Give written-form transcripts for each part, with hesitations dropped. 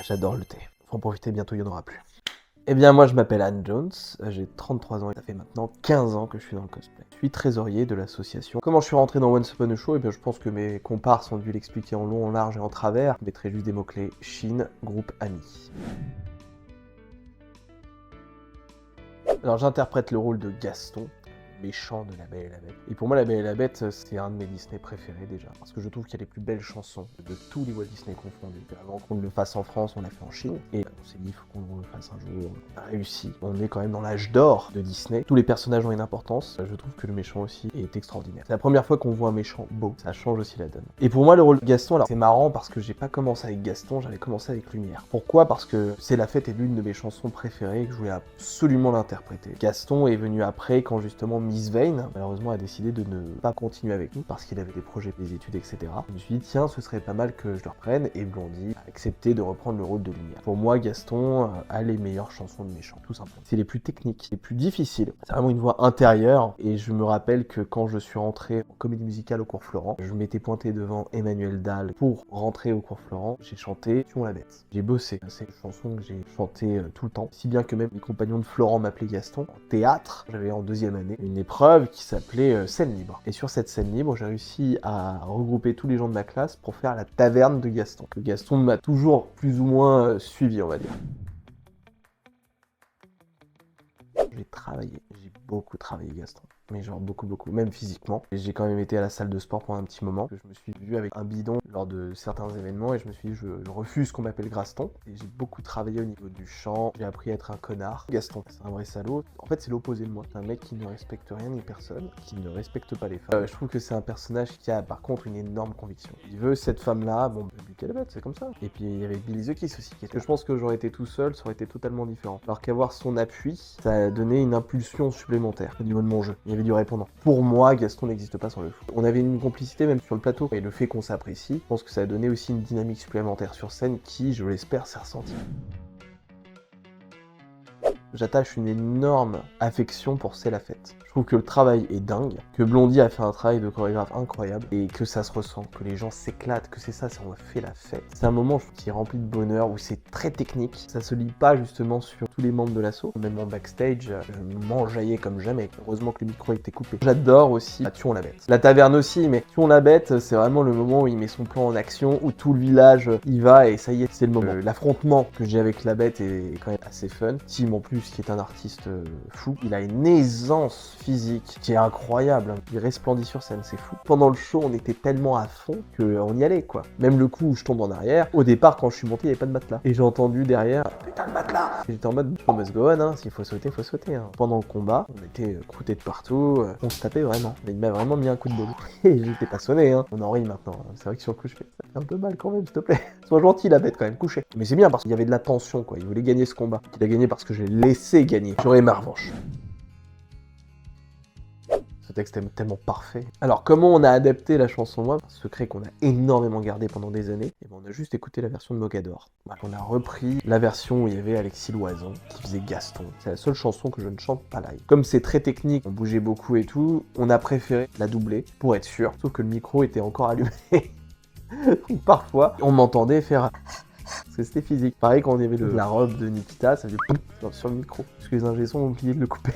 J'adore le thé. Faut en profiter, bientôt il n'y en aura plus. Eh bien moi je m'appelle Anne Jones, j'ai 33 ans et ça fait maintenant 15 ans que je suis dans le cosplay. Je suis trésorier de l'association. Comment je suis rentré dans Once Upon a Show? Eh bien je pense que mes comparses ont dû l'expliquer en long, en large et en travers. Je mettrai juste des mots-clés: Chine, groupe, amis. Alors j'interprète le rôle de Gaston, méchant de La Belle et la Bête. Et pour moi, La Belle et la Bête, c'est un de mes Disney préférés déjà, parce que je trouve qu'il y a les plus belles chansons de tous les Walt Disney confondus. Avant qu'on le fasse en France, on l'a fait en Chine, et on s'est dit, il faut qu'on le fasse un jour. On a réussi. On est quand même dans l'âge d'or de Disney. Tous les personnages ont une importance. Je trouve que le méchant aussi est extraordinaire. C'est la première fois qu'on voit un méchant beau. Ça change aussi la donne. Et pour moi, le rôle de Gaston, alors c'est marrant parce que j'ai pas commencé avec Gaston, j'avais commencé avec Lumière. Pourquoi? Parce que C'est la fête est l'une de mes chansons préférées et que je voulais absolument l'interpréter. Gaston est venu après quand justement Miss Vane, malheureusement, a décidé de ne pas continuer avec nous parce qu'il avait des projets, des études, etc. Je me suis dit, tiens, ce serait pas mal que je le reprenne, et Blondie a accepté de reprendre le rôle de Lumière. Pour moi, Gaston a les meilleures chansons de méchants, tout simplement. C'est les plus techniques, les plus difficiles. C'est vraiment une voix intérieure, et je me rappelle que quand je suis rentré en comédie musicale au cours Florent, je m'étais pointé devant Emmanuel Dahl pour rentrer au cours Florent, j'ai chanté Tuons la bête. J'ai bossé. C'est une chanson que j'ai chantée tout le temps, si bien que même les compagnons de Florent m'appelaient Gaston. En théâtre, j'avais en deuxième année une épreuve qui s'appelait Scène libre. Et sur cette scène libre, j'ai réussi à regrouper tous les gens de ma classe pour faire la taverne de Gaston. Que Gaston m'a toujours plus ou moins suivi, on va dire. J'ai travaillé, j'ai beaucoup travaillé Gaston. Mais genre beaucoup, même physiquement. Et j'ai quand même été à la salle de sport pendant un petit moment. Je me suis vu avec un bidon lors de certains événements et je me suis dit, je refuse qu'on m'appelle Graston. Et j'ai beaucoup travaillé au niveau du chant, j'ai appris à être un connard. Gaston, c'est un vrai salaud. En fait, c'est l'opposé de moi. C'est un mec qui ne respecte rien ni personne, qui ne respecte pas les femmes. Je trouve que c'est un personnage qui a par contre une énorme conviction. Il veut cette femme-là, bon, but qu'elle est bête, c'est comme ça. Et puis il y avait Billy the Kiss aussi. Je pense que j'aurais été tout seul, ça aurait été totalement différent. Alors qu'avoir son appui, ça a donné une impulsion supplémentaire au niveau de mon jeu. Il y avait du répondant. Pour moi, Gaston n'existe pas sans le foot. On avait une complicité même sur le plateau. Et le fait qu'on s'apprécie, je pense que ça a donné aussi une dynamique supplémentaire sur scène qui, je l'espère, s'est ressentie. J'attache une énorme affection pour C'est la fête. Je trouve que le travail est dingue, que Blondie a fait un travail de chorégraphe incroyable, et que ça se ressent, que les gens s'éclatent, que c'est ça, on fait la fête. C'est un moment qui est rempli de bonheur, où c'est très technique, ça se lit pas justement sur tous les membres de l'assaut. Même en backstage, je m'enjaillais comme jamais. Heureusement que le micro était coupé. J'adore aussi Tuons la bête. La taverne aussi, mais Tuons la bête, c'est vraiment le moment où il met son plan en action, où tout le village y va, et ça y est, c'est le moment. L'affrontement que j'ai avec la bête est quand même assez fun. Tim en plus, qui est un artiste fou, il a une aisance physique qui est incroyable, il resplendit sur scène, c'est fou. Pendant le show, on était tellement à fond qu'on y allait, quoi. Même le coup où je tombe en arrière, au départ, quand je suis monté, il n'y avait pas de matelas. Et j'ai entendu derrière, putain de matelas! Et j'étais en mode, show must go on, hein. S'il faut sauter, faut sauter, hein. Pendant le combat, on était croûtés de partout, on se tapait vraiment. Il m'a vraiment mis un coup de boule. Et j'étais pas sonné, hein. On en rit maintenant. C'est vrai que sur le coup, je fais, ça fait un peu mal quand même, s'il te plaît. Sois gentil, la bête, quand même, couché. Mais c'est bien parce qu'il y avait de la tension, quoi. Il voulait gagner ce combat. Il a gagné parce que j'ai laissé gagner. J'aurais ma revanche. Ce texte est tellement parfait. Alors, comment on a adapté la chanson Moi? Un secret qu'on a énormément gardé pendant des années. Et ben, on a juste écouté la version de Mogador. On a repris la version où il y avait Alexis Loison qui faisait Gaston. C'est la seule chanson que je ne chante pas live. Comme c'est très technique, on bougeait beaucoup et tout, on a préféré la doubler pour être sûr. Sauf que le micro était encore allumé. Donc parfois, on m'entendait faire... Parce que c'était physique. Pareil, quand on avait la robe de Nikita, ça faisait pouf sur le micro. Parce que les ingé-sons ont oublié de le couper.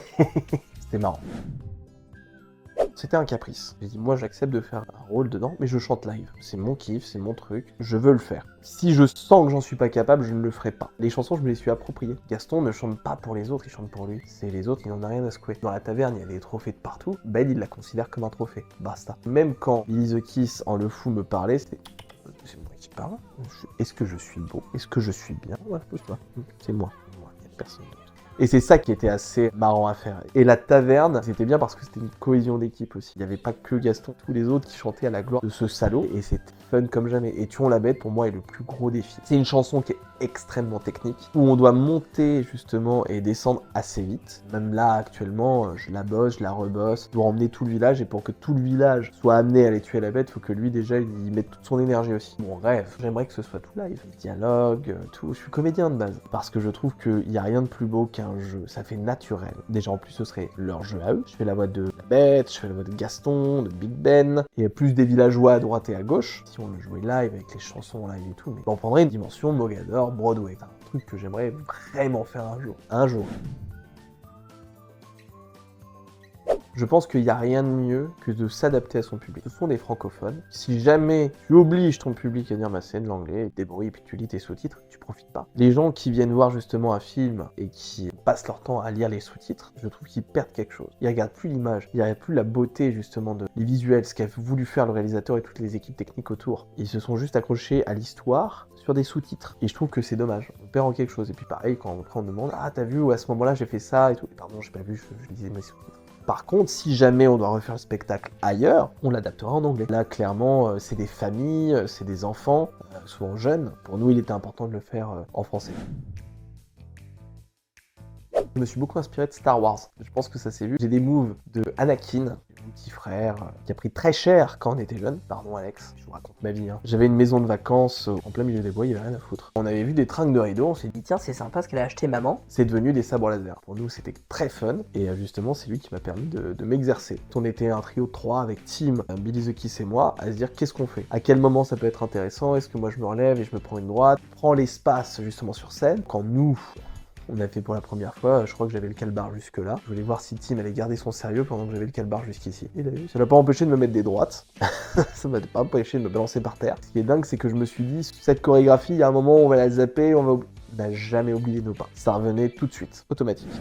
C'était marrant. C'était un caprice. J'ai dit, moi j'accepte de faire un rôle dedans, mais je chante live. C'est mon kiff, c'est mon truc, je veux le faire. Si je sens que j'en suis pas capable, je ne le ferai pas. Les chansons, je me les suis appropriées. Gaston ne chante pas pour les autres, il chante pour lui. C'est les autres, il n'en a rien à secouer. Dans la taverne, il y a des trophées de partout. Ben, il la considère comme un trophée. Basta. Même quand Billy the Kiss, en le fou, me parlait, c'était... C'est moi qui parle. Est-ce que je suis beau? Est-ce que je suis bien? Ouais, pose-toi. C'est moi. Il n'y a personne d'autre. Et c'est ça qui était assez marrant à faire. Et la taverne, c'était bien parce que c'était une cohésion d'équipe aussi. Il n'y avait pas que Gaston, tous les autres qui chantaient à la gloire de ce salaud. Et c'était fun comme jamais. Et Tuons la bête, pour moi, est le plus gros défi. C'est une chanson qui est extrêmement technique, où on doit monter justement et descendre assez vite. Même là, actuellement, je la bosse, je la rebosse. Je dois emmener tout le village. Et pour que tout le village soit amené à aller tuer la bête, il faut que lui, déjà, il y mette toute son énergie aussi. Mon rêve, j'aimerais que ce soit tout live. Les dialogues, tout. Je suis comédien de base. Parce que je trouve qu'il n'y a rien de plus beau qu'un jeu, ça fait naturel. Déjà en plus ce serait leur jeu à eux. Je fais la voix de la bête, je fais la voix de Gaston, de Big Ben, et plus des villageois à droite et à gauche. Si si on le jouait live, avec les chansons en live et tout, mais on prendrait une dimension Mogador, Broadway. C'est un truc que j'aimerais vraiment faire un jour. Un jour. Je pense qu'il n'y a rien de mieux que de s'adapter à son public. Ce sont des francophones. Si jamais tu obliges ton public à dire bah, c'est de l'anglais, débrouille, puis tu lis tes sous-titres, tu profites pas. Les gens qui viennent voir justement un film et qui passent leur temps à lire les sous-titres, je trouve qu'ils perdent quelque chose. Ils regardent plus l'image, ils regardent plus la beauté justement les visuels, ce qu'a voulu faire le réalisateur et toutes les équipes techniques autour. Ils se sont juste accrochés à l'histoire sur des sous-titres. Et je trouve que c'est dommage. On perd en quelque chose. Et puis pareil, quand on demande ah t'as vu ou à ce moment-là j'ai fait ça et tout. Pardon, j'ai pas vu, je lisais mes sous-titres. Par contre, si jamais on doit refaire le spectacle ailleurs, on l'adaptera en anglais. Là, clairement, c'est des familles, c'est des enfants, souvent jeunes. Pour nous, il était important de le faire en français. Je me suis beaucoup inspiré de Star Wars. Je pense que ça s'est vu. J'ai des moves de Anakin, mon petit frère, qui a pris très cher quand on était jeune. Pardon Alex, je vous raconte ma vie. Hein. J'avais une maison de vacances en plein milieu des bois, il n'y avait rien à foutre. On avait vu des trinques de rideaux, on s'est dit tiens c'est sympa ce qu'elle a acheté maman. C'est devenu des sabres laser. Pour nous c'était très fun et justement c'est lui qui m'a permis de m'exercer. On était un trio de 3 avec Tim, Billy the Kiss et moi à se dire qu'est-ce qu'on fait. À quel moment ça peut être intéressant, est-ce que moi je me relève et je me prends une droite, je prends l'espace justement sur scène. Quand nous... On a fait pour la première fois, je crois que j'avais le calbar jusque là. Je voulais voir si Tim allait garder son sérieux pendant que j'avais le calbar jusqu'ici. Il a eu. Ça l'a pas empêché de me mettre des droites. Ça m'a pas empêché de me balancer par terre. Ce qui est dingue, c'est que je me suis dit, cette chorégraphie, il y a un moment où on va la zapper, on n'a jamais oublié nos pas. Ça revenait tout de suite, automatique.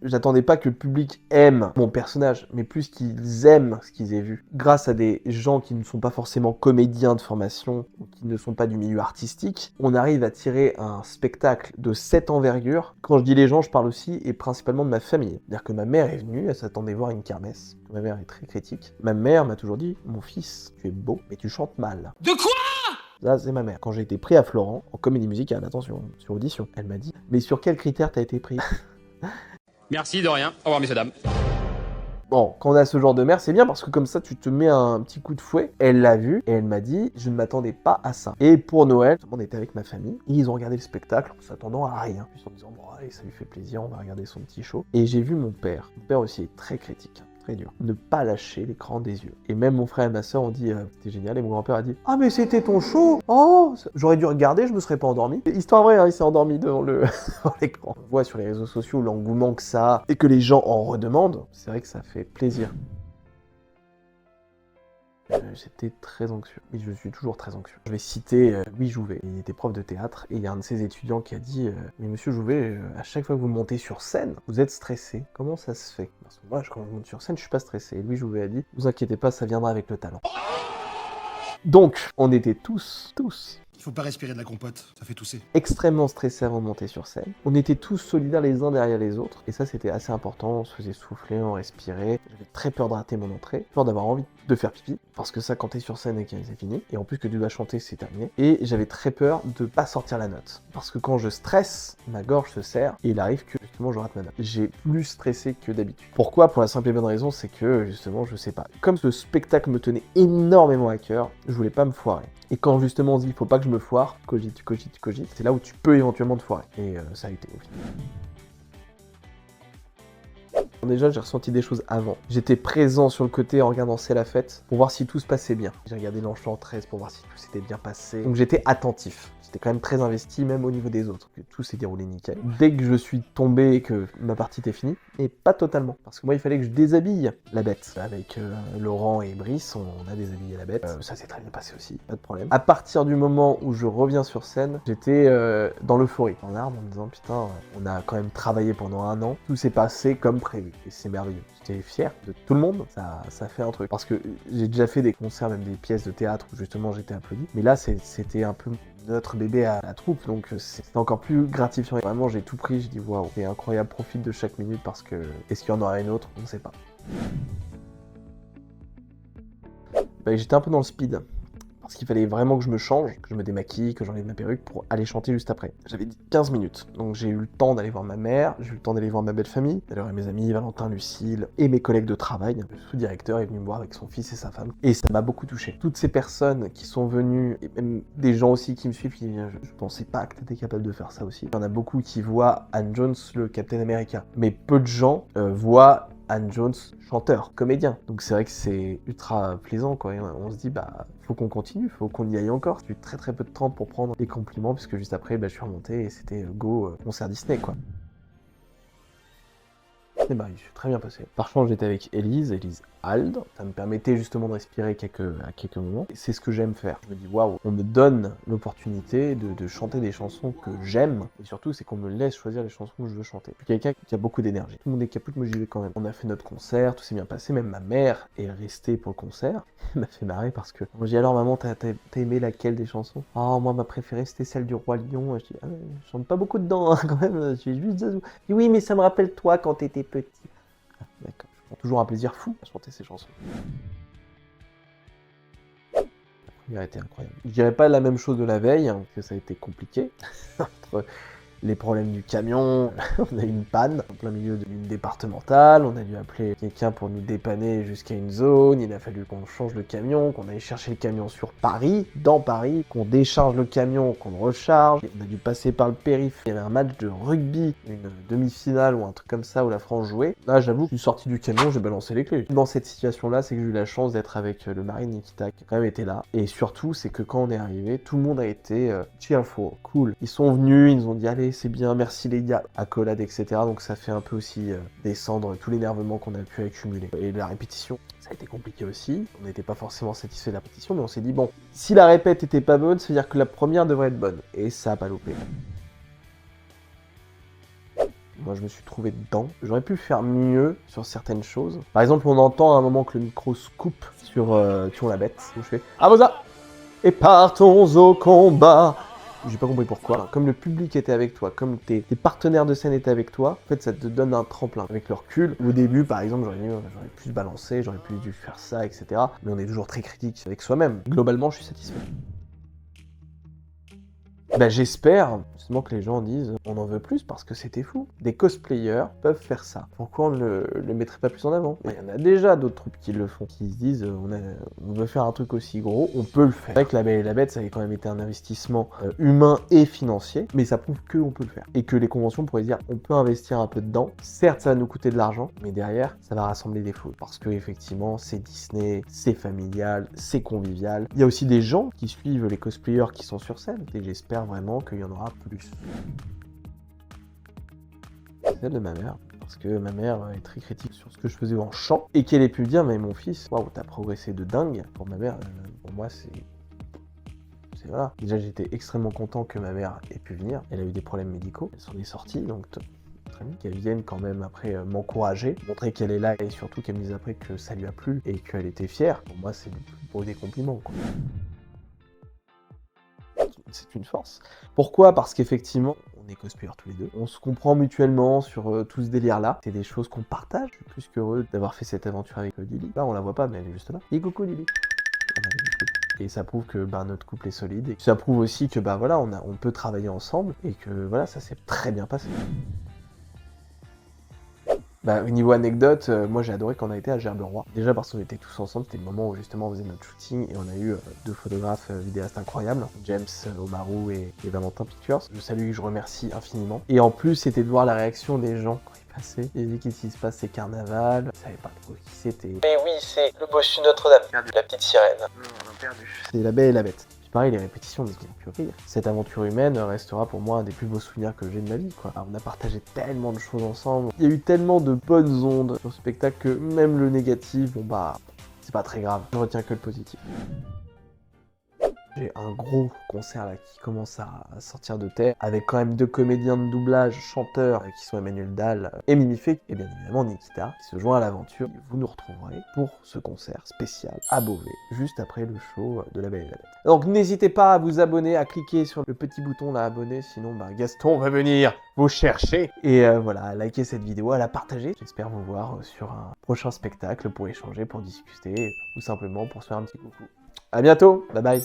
J'attendais pas que le public aime mon personnage, mais plus qu'ils aiment ce qu'ils aient vu. Grâce à des gens qui ne sont pas forcément comédiens de formation, ou qui ne sont pas du milieu artistique, on arrive à tirer un spectacle de cette envergure. Quand je dis les gens, je parle aussi et principalement de ma famille. C'est-à-dire que ma mère est venue, elle s'attendait voir une kermesse. Ma mère est très critique. Ma mère m'a toujours dit, mon fils, tu es beau, mais tu chantes mal. De quoi ? Là, c'est ma mère. Quand j'ai été pris à Florent, en comédie musicale, attention, sur audition, elle m'a dit, mais sur quels critères t'as été pris ? Merci, de rien. Au revoir, messieurs, dames. Bon, quand on a ce genre de mère, c'est bien parce que comme ça, tu te mets un petit coup de fouet. Elle l'a vu et elle m'a dit, je ne m'attendais pas à ça. Et pour Noël, on était avec ma famille et ils ont regardé le spectacle en s'attendant à rien. Puis en disant, bon, allez, ça lui fait plaisir, on va regarder son petit show. Et j'ai vu mon père. Mon père aussi est très critique. Très dur. Ne pas lâcher l'écran des yeux. Et même mon frère et ma soeur ont dit c'était génial et mon grand-père a dit ah mais c'était ton show. Oh j'aurais dû regarder, je me serais pas endormi. Histoire vraie, hein, il s'est endormi devant l'écran. On voit sur les réseaux sociaux l'engouement que ça a et que les gens en redemandent. C'est vrai que ça fait plaisir. J'étais très anxieux, et je suis toujours très anxieux. Je vais citer Louis Jouvet, il était prof de théâtre, et il y a un de ses étudiants qui a dit mais monsieur Jouvet, à chaque fois que vous montez sur scène, vous êtes stressé. Comment ça se fait ? Parce que moi, quand je monte sur scène, je suis pas stressé. Et Louis Jouvet a dit vous inquiétez pas, ça viendra avec le talent. Donc, on était tous il faut pas respirer de la compote, ça fait tousser. Extrêmement stressés avant de monter sur scène. On était tous solidaires les uns derrière les autres, et ça c'était assez important, on se faisait souffler, on respirait. J'avais très peur de rater mon entrée, peur d'avoir envie de faire pipi, parce que ça quand t'es sur scène et que c'est fini, et en plus que tu dois chanter c'est terminé. Et j'avais très peur de pas sortir la note, parce que quand je stresse, ma gorge se serre, et il arrive que justement je rate ma note. J'ai plus stressé que d'habitude. Pourquoi ? Pour la simple et bonne raison, c'est que justement je sais pas. Comme ce spectacle me tenait énormément à cœur, je voulais pas me foirer. Et quand justement on se dit il faut pas que je me foire, cogite, c'est là où tu peux éventuellement te foirer. Et ça a été au final. Déjà, j'ai ressenti des choses avant. J'étais présent sur le côté en regardant C'est la fête pour voir si tout se passait bien. J'ai regardé l'Enchanteresse pour voir si tout s'était bien passé. Donc j'étais attentif. J'étais quand même très investi, même au niveau des autres, que tout s'est déroulé nickel. Dès que je suis tombé et que ma partie était finie, et pas totalement, parce que moi il fallait que je déshabille la bête. Avec Laurent et Brice, on a déshabillé la bête. Ça s'est très bien passé aussi, pas de problème. À partir du moment où je reviens sur scène, j'étais dans l'euphorie, en larmes, en me disant putain, on a quand même travaillé pendant 1 an, tout s'est passé comme prévu, et c'est merveilleux. J'étais fier de tout le monde, ça fait un truc. Parce que j'ai déjà fait des concerts, même des pièces de théâtre où justement j'étais applaudi, mais là c'était un peu notre bébé à la troupe, donc c'était encore plus gratifiant. Vraiment, j'ai tout pris, j'ai dit waouh, c'est incroyable, profite de chaque minute parce que est-ce qu'il y en aura une autre ? On ne sait pas. J'étais un peu dans le speed. Parce qu'il fallait vraiment que je me change, que je me démaquille, que j'enlève ma perruque pour aller chanter juste après. J'avais dit 15 minutes, donc j'ai eu le temps d'aller voir ma mère, j'ai eu le temps d'aller voir ma belle famille, d'aller voir mes amis, Valentin, Lucille, et mes collègues de travail. Le sous-directeur est venu me voir avec son fils et sa femme, et ça m'a beaucoup touché. Toutes ces personnes qui sont venues, et même des gens aussi qui me suivent, qui disent je pensais pas que t'étais capable de faire ça aussi. Il y en a beaucoup qui voient Ann Jones, le Captain America, mais peu de gens voient Anne Jones, chanteur, comédien. Donc c'est vrai que c'est ultra plaisant, quoi. Et on se dit, bah, faut qu'on continue, faut qu'on y aille encore. J'ai eu très très peu de temps pour prendre des compliments, puisque juste après, bah, je suis remonté et c'était go, concert Disney, quoi. Et bah, il s'est très bien passé. Par contre, j'étais avec Élise Hald. Ça me permettait justement de respirer à quelques moments. Et c'est ce que j'aime faire. Je me dis, waouh, on me donne l'opportunité de chanter des chansons que j'aime. Et surtout, c'est qu'on me laisse choisir les chansons que je veux chanter. Je suis quelqu'un qui a beaucoup d'énergie. Tout le monde est capable, moi j'y vais quand même. On a fait notre concert, tout s'est bien passé. Même ma mère est restée pour le concert. Elle m'a fait marrer parce que moi, j'ai dit, alors maman, t'as aimé laquelle des chansons? Oh, moi ma préférée c'était celle du Roi Lion. Je dis, ah, je chante pas beaucoup dedans, hein, quand même. Je suis juste Zazou. Je dis, oui, mais ça me rappelle toi quand t'étais petit. Ah, d'accord. Je prends toujours un plaisir fou à chanter ces chansons. La première était incroyable. Je dirais pas la même chose de la veille, hein, parce que ça a été compliqué. Entre les problèmes du camion, on a eu une panne en plein milieu d'une départementale, on a dû appeler quelqu'un pour nous dépanner jusqu'à une zone, il a fallu qu'on change le camion, qu'on aille chercher le camion sur Paris, dans Paris, qu'on décharge le camion, qu'on le recharge, on a dû passer par le périph', il y avait un match de rugby, une demi-finale ou un truc comme ça où la France jouait. Là j'avoue, je suis sorti du camion, j'ai balancé les clés. Dans cette situation-là, c'est que j'ai eu la chance d'être avec le mari Nikita qui a quand même été là, et surtout c'est que quand on est arrivé, tout le monde a été cheerful, cool. Ils sont venus, ils nous ont dit allez, c'est bien, merci les gars, accolade, etc. Donc ça fait un peu aussi descendre tout l'énervement qu'on a pu accumuler. Et la répétition, ça a été compliqué aussi. On n'était pas forcément satisfait de la répétition, mais on s'est dit bon, si la répète était pas bonne, ça veut dire que la première devrait être bonne. Et ça a pas loupé. Moi, je me suis trouvé dedans. J'aurais pu faire mieux sur certaines choses. Par exemple, on entend à un moment que le micro se coupe sur Tuons la bête. Donc je fais « Avosa !» et partons au combat. J'ai pas compris pourquoi. Alors, comme le public était avec toi, comme tes partenaires de scène étaient avec toi, en fait ça te donne un tremplin. Avec le recul, au début par exemple, j'aurais pu balancer, j'aurais pu dû faire ça, etc. Mais on est toujours très critique avec soi-même. Globalement, je suis satisfait. Bah, j'espère justement que les gens disent on en veut plus parce que c'était fou. Des cosplayers peuvent faire ça. Pourquoi on ne le mettrait pas plus en avant? Il y en a déjà d'autres troupes qui le font, qui se disent on veut faire un truc aussi gros, on peut le faire. C'est vrai que La Belle et la Bête, ça a quand même été un investissement humain et financier, mais ça prouve qu'on peut le faire. Et que les conventions pourraient dire on peut investir un peu dedans. Certes, ça va nous coûter de l'argent, mais derrière, ça va rassembler des foules. Parce que effectivement, c'est Disney, c'est familial, c'est convivial. Il y a aussi des gens qui suivent les cosplayers qui sont sur scène, et j'espère vraiment qu'il y en aura plus. C'est celle de ma mère, parce que ma mère est très critique sur ce que je faisais en chant, et qu'elle ait pu dire, mais mon fils, waouh, t'as progressé de dingue. Pour ma mère, pour moi, c'est voilà. Déjà, j'étais extrêmement content que ma mère ait pu venir. Elle a eu des problèmes médicaux, elle s'en est sortie, donc très bien qu'elle vienne quand même après m'encourager, montrer qu'elle est là, et surtout qu'elle me dise après que ça lui a plu, et qu'elle était fière. Pour moi, c'est pour des compliments, quoi. C'est une force. Pourquoi? Parce qu'effectivement, on est cosplayers tous les deux. On se comprend mutuellement sur tout ce délire-là. C'est des choses qu'on partage. Je suis plus qu'heureux d'avoir fait cette aventure avec Lily. Là, on la voit pas, mais elle est juste là. Et coucou Lily. Et ça prouve que notre couple est solide. Et ça prouve aussi que voilà, on peut travailler ensemble. Et que voilà, ça s'est très bien passé. Au niveau anecdote, moi j'ai adoré quand on a été à Gerberoy. Déjà parce qu'on était tous ensemble, c'était le moment où justement on faisait notre shooting et on a eu deux photographes vidéastes incroyables, James Omarou et Valentin Pictures. Je salue et je remercie infiniment. Et en plus, c'était de voir la réaction des gens quand ils passaient. Ils disaient qu'est-ce qui se passe, c'est Carnaval. Ils savaient pas trop qui c'était. Mais oui, c'est le bossu Notre-Dame, la petite sirène. On a perdu. C'est La Belle et la Bête. Pareil, les répétitions, mais ce qui a pu rire. Cette aventure humaine restera pour moi un des plus beaux souvenirs que j'ai de ma vie, quoi. Alors, on a partagé tellement de choses ensemble. Il y a eu tellement de bonnes ondes sur ce spectacle que même le négatif, c'est pas très grave. Je retiens que le positif. J'ai un gros concert là qui commence à sortir de terre, avec quand même deux comédiens de doublage, chanteurs, qui sont Emmanuel Dahl et Mimifé, et bien évidemment Nikita, qui se joint à l'aventure. Vous nous retrouverez pour ce concert spécial à Beauvais, juste après le show de La Belle et la Bête. Donc n'hésitez pas à vous abonner, à cliquer sur le petit bouton là, abonner, sinon Gaston va venir vous chercher. Et voilà, à liker cette vidéo, à la partager. J'espère vous voir sur un prochain spectacle pour échanger, pour discuter, ou simplement pour se faire un petit coucou. À bientôt, bye bye.